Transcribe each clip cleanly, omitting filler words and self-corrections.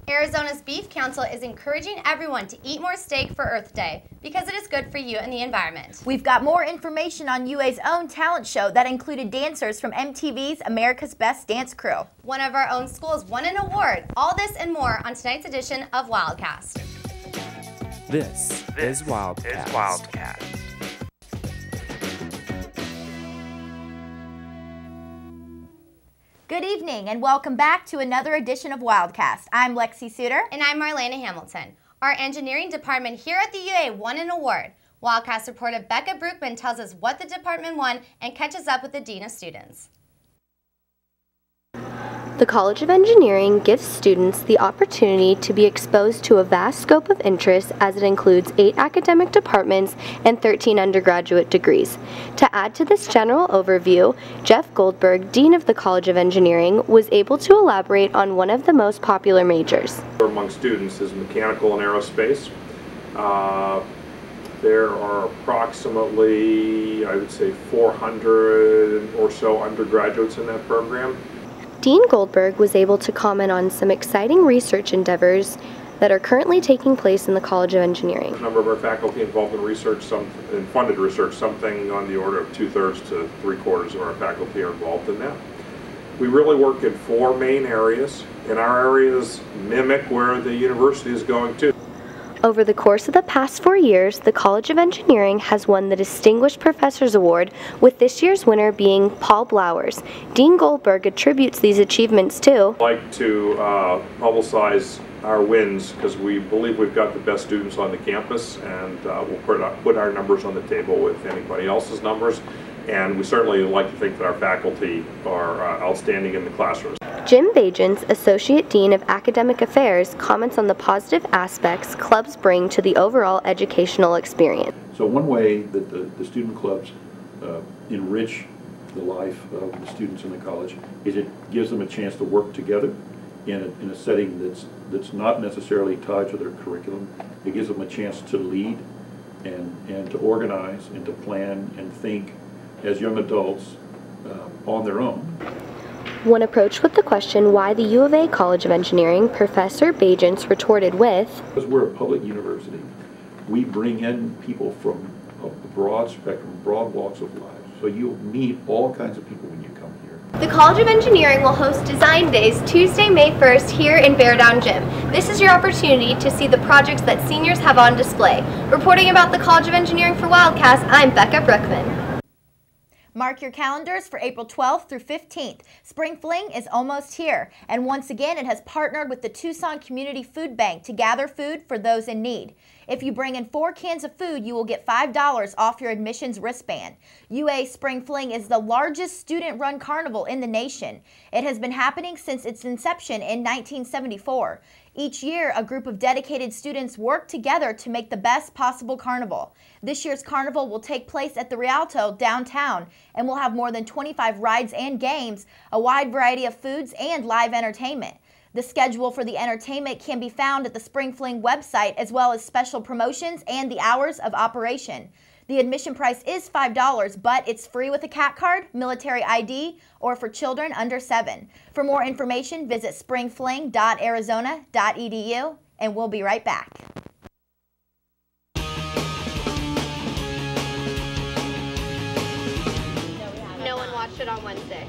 Arizona's Beef Council is encouraging everyone to eat more steak for Earth Day because it is good for you and the environment. We've got more information on UA's own talent show that included dancers from MTV's America's Best Dance Crew. One of our own schools won an award. All this and more on tonight's edition of Wildcast. This is Wildcast. Good evening and welcome back to another edition of Wildcast. I'm Lexi Sutter. And I'm Marlena Hamilton. Our engineering department here at the UA won an award. Wildcast reporter Becca Burkman tells us what the department won and catches up with the Dean of Students. The College of Engineering gives students the opportunity to be exposed to a vast scope of interest as it includes 8 academic departments and 13 undergraduate degrees. To add to this general overview, Jeff Goldberg, Dean of the College of Engineering, was able to elaborate on one of the most popular majors. Among students is mechanical and aerospace. There are approximately, I would say, 400 or so undergraduates in that program. Dean Goldberg was able to comment on some exciting research endeavors that are currently taking place in the College of Engineering. A number of our faculty involved in research, in funded research, something on the order of 2/3 to 3/4 of our faculty are involved in that. We really work in 4 main areas, and our areas mimic where the university is going to. Over the course of the past 4 years, the College of Engineering has won the Distinguished Professors Award, with this year's winner being Paul Blowers. Dean Goldberg attributes these achievements to I'd like to publicize our wins because we believe we've got the best students on the campus, and we'll put our numbers on the table with anybody else's numbers. And we certainly like to think that our faculty are outstanding in the classrooms. Jim Bajans, Associate Dean of Academic Affairs, comments on the positive aspects clubs bring to the overall educational experience. So one way that the student clubs enrich the life of the students in the college is it gives them a chance to work together in a setting that's not necessarily tied to their curriculum. It gives them a chance to lead and to organize and to plan and think as young adults on their own. When approached with the question why the U of A College of Engineering, Professor Bajans retorted with, Because we're a public university, we bring in people from a broad spectrum, broad walks of life. So you'll meet all kinds of people when you come here. The College of Engineering will host Design Days Tuesday, May 1st here in Bear Down Gym. This is your opportunity to see the projects that seniors have on display. Reporting about the College of Engineering for Wildcast, I'm Becca Burkman. Mark your calendars for April 12th through 15th. Spring Fling is almost here, and once again it has partnered with the Tucson Community Food Bank to gather food for those in need. If you bring in 4 cans of food, you will get $5 off your admissions wristband. UA Spring Fling is the largest student-run carnival in the nation. It has been happening since its inception in 1974. Each year, a group of dedicated students work together to make the best possible carnival. This year's carnival will take place at the Rialto downtown and will have more than 25 rides and games, a wide variety of foods, and live entertainment. The schedule for the entertainment can be found at the Spring Fling website, as well as special promotions and the hours of operation. The admission price is $5, but it's free with a CAT card, military ID, or for children under 7. For more information, visit springfling.arizona.edu, and we'll be right back. No one watched it on Wednesday.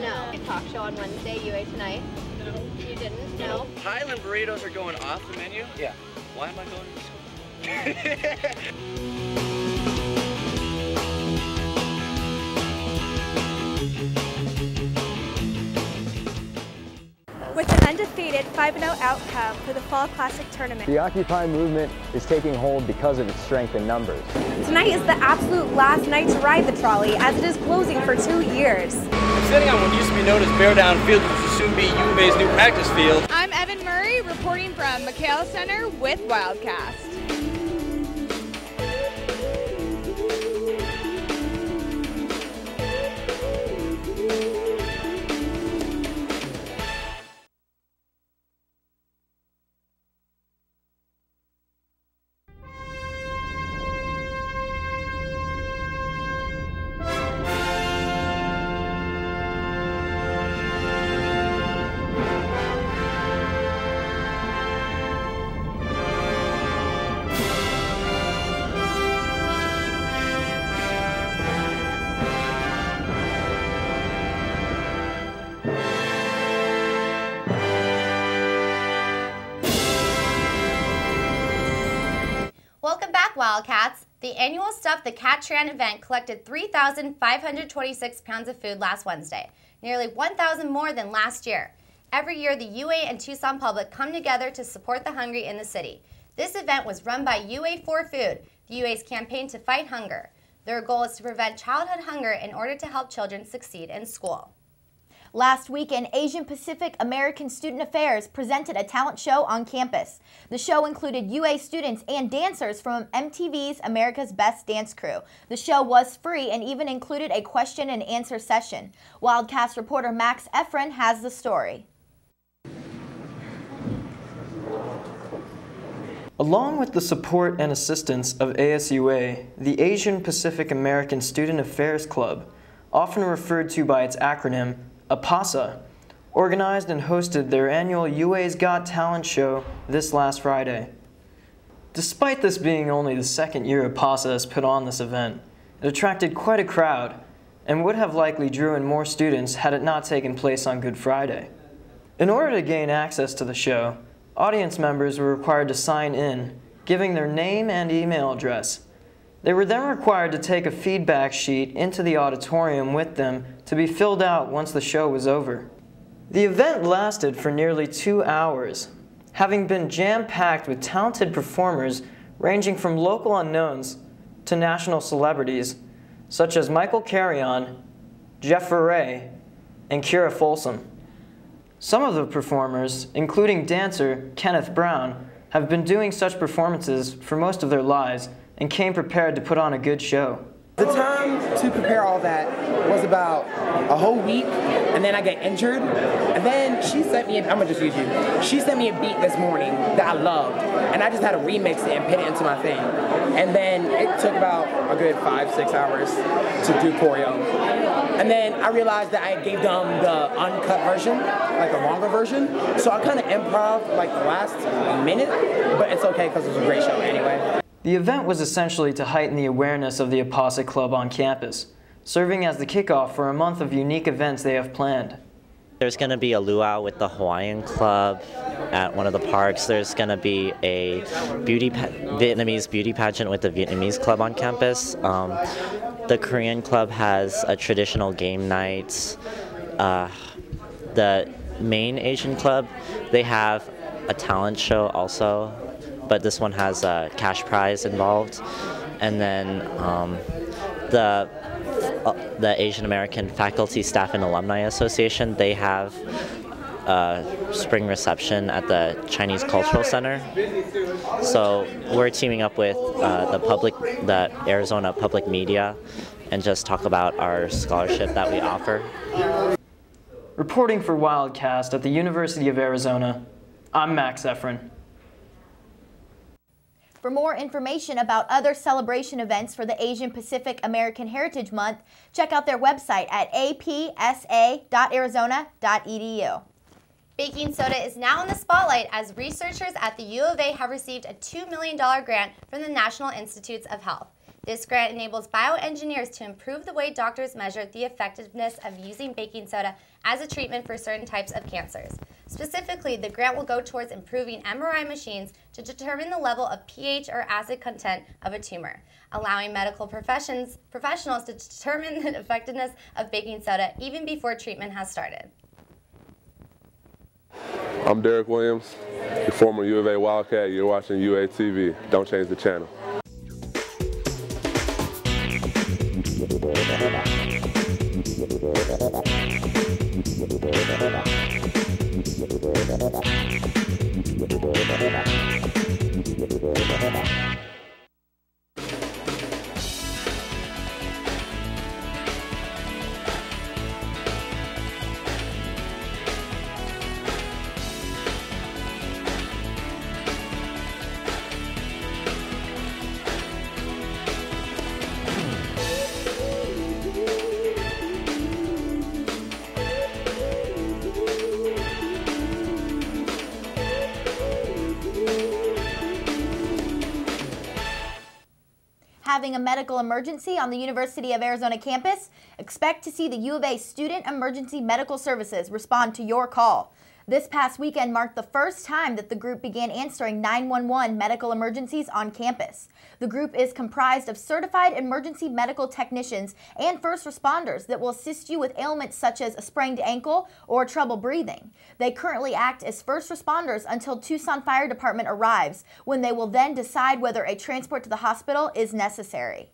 No. Talk show on Wednesday, UA Tonight. No. You didn't? No. Highland burritos are going off the menu? Yeah. Why am I going to school? With an undefeated 5-0 outcome for the Fall Classic Tournament. The Occupy movement is taking hold because of its strength in numbers. Tonight is the absolute last night to ride the trolley, as it is closing for 2 years. I'm sitting on what used to be known as Bear Down Field, which will soon be U of A's new practice field. I'm Evan Murray, reporting from McHale Center with Wildcast. Wildcats. The annual Stuff the Cat Tran event collected 3,526 pounds of food last Wednesday, nearly 1,000 more than last year. Every year, the UA and Tucson public come together to support the hungry in the city. This event was run by UA for Food, the UA's campaign to fight hunger. Their goal is to prevent childhood hunger in order to help children succeed in school. Last weekend, Asian Pacific American Student Affairs presented a talent show on campus. The show included UA students and dancers from MTV's America's Best Dance Crew. The show was free and even included a question and answer session. Wildcast reporter Max Efrin has the story. Along with the support and assistance of ASUA, the Asian Pacific American Student Affairs Club, often referred to by its acronym APASA, organized and hosted their annual UA's Got Talent show this last Friday. Despite this being only the second year APASA has put on this event, it attracted quite a crowd and would have likely drew in more students had it not taken place on Good Friday. In order to gain access to the show, audience members were required to sign in, giving their name and email address. They were then required to take a feedback sheet into the auditorium with them to be filled out once the show was over. The event lasted for nearly 2 hours, having been jam-packed with talented performers ranging from local unknowns to national celebrities, such as Michael Carrion, Jeff Rovey, and Kira Folsom. Some of the performers, including dancer Kenneth Brown, have been doing such performances for most of their lives and came prepared to put on a good show. The time to prepare all that was about a whole week, and then I got injured, and then she sent me, I'm gonna just use you, she sent me a beat this morning that I loved, and I just had to remix it and put it into my thing. And then it took about a good 5-6 hours to do choreo. And then I realized that I gave them the uncut version, like the longer version, so I kind of improv like the last minute, but it's okay because it was a great show anyway. The event was essentially to heighten the awareness of the APASA Club on campus, serving as the kickoff for a month of unique events they have planned. There's going to be a luau with the Hawaiian Club at one of the parks. There's going to be a Vietnamese beauty pageant with the Vietnamese Club on campus. The Korean Club has a traditional game night. The main Asian Club, they have a talent show also, but this one has a cash prize involved. And then the Asian American Faculty, Staff, and Alumni Association, they have a spring reception at the Chinese Cultural Center. So we're teaming up with the Arizona Public Media and just talk about our scholarship that we offer. Reporting for Wildcast at the University of Arizona, I'm Max Efrin. For more information about other celebration events for the Asian Pacific American Heritage Month, check out their website at apsa.arizona.edu. Baking soda is now in the spotlight as researchers at the U of A have received a $2 million grant from the National Institutes of Health. This grant enables bioengineers to improve the way doctors measure the effectiveness of using baking soda as a treatment for certain types of cancers. Specifically, the grant will go towards improving MRI machines to determine the level of pH or acid content of a tumor, allowing medical professionals to determine the effectiveness of baking soda even before treatment has started. I'm Derek Williams, the former U of A Wildcat. You're watching UA TV. Don't change the channel. Having a medical emergency on the University of Arizona campus? Expect to see the U of A Student Emergency Medical Services respond to your call. This past weekend marked the first time that the group began answering 911 medical emergencies on campus. The group is comprised of certified emergency medical technicians and first responders that will assist you with ailments such as a sprained ankle or trouble breathing. They currently act as first responders until Tucson Fire Department arrives, when they will then decide whether a transport to the hospital is necessary.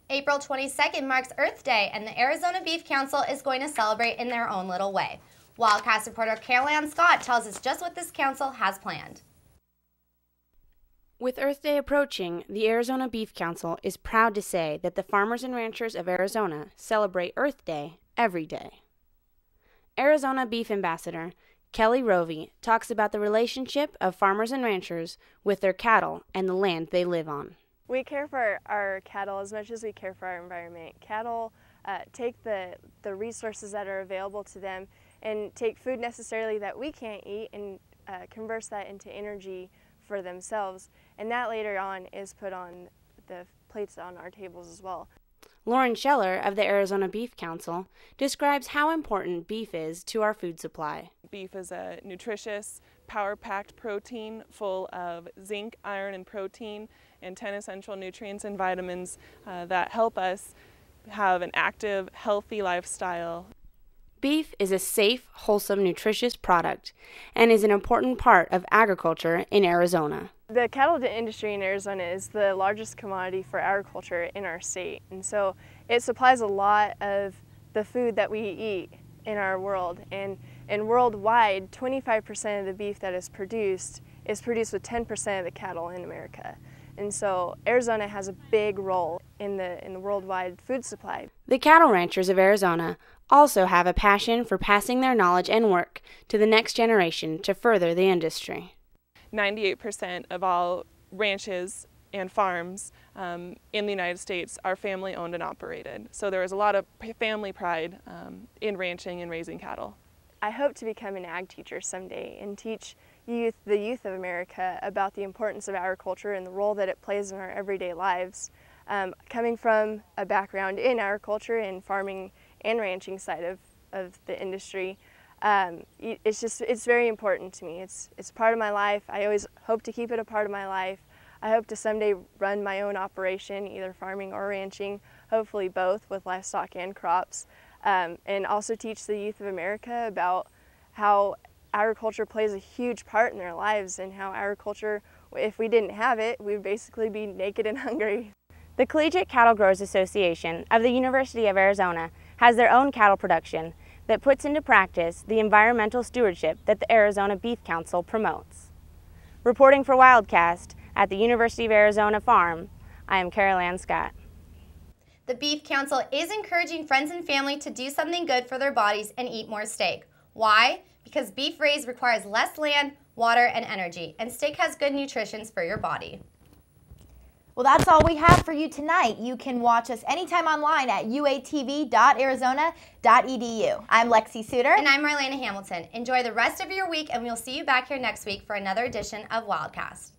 April 22nd marks Earth Day, and the Arizona Beef Council is going to celebrate in their own little way. Wildcast reporter Caroline Scott tells us just what this council has planned. With Earth Day approaching, the Arizona Beef Council is proud to say that the farmers and ranchers of Arizona celebrate Earth Day every day. Arizona Beef Ambassador Kelly Rovey talks about the relationship of farmers and ranchers with their cattle and the land they live on. We care for our cattle as much as we care for our environment. Cattle take the resources that are available to them and take food necessarily that we can't eat and converse that into energy for themselves. And that later on is put on the plates on our tables as well. Lauren Scheller of the Arizona Beef Council describes how important beef is to our food supply. Beef is a nutritious, power-packed protein full of zinc, iron, and protein, and 10 essential nutrients and vitamins that help us have an active, healthy lifestyle. Beef is a safe, wholesome, nutritious product and is an important part of agriculture in Arizona. The cattle industry in Arizona is the largest commodity for agriculture in our state, and so it supplies a lot of the food that we eat in our world. And worldwide, 25% of the beef that is produced with 10% of the cattle in America. And so Arizona has a big role in the worldwide food supply. The cattle ranchers of Arizona also have a passion for passing their knowledge and work to the next generation to further the industry. 98% of all ranches and farms in the United States are family owned and operated. So there is a lot of family pride in ranching and raising cattle. I hope to become an ag teacher someday and teach the youth of America about the importance of agriculture and the role that it plays in our everyday lives. Coming from a background in agriculture and farming and ranching side of the industry, it's very important to me. It's part of my life. I always hope to keep it a part of my life. I hope to someday run my own operation, either farming or ranching, hopefully both with livestock and crops, and also teach the youth of America about how agriculture plays a huge part in their lives and how agriculture, if we didn't have it, we'd basically be naked and hungry. The Collegiate Cattle Growers Association of the University of Arizona has their own cattle production that puts into practice the environmental stewardship that the Arizona Beef Council promotes. Reporting for Wildcast at the University of Arizona Farm, I am Caroline Scott. The Beef Council is encouraging friends and family to do something good for their bodies and eat more steak. Why? Because beef raised requires less land, water, and energy, and steak has good nutrition for your body. Well, that's all we have for you tonight. You can watch us anytime online at uatv.arizona.edu. I'm Lexi Sutter. And I'm Marlena Hamilton. Enjoy the rest of your week, and we'll see you back here next week for another edition of Wildcast.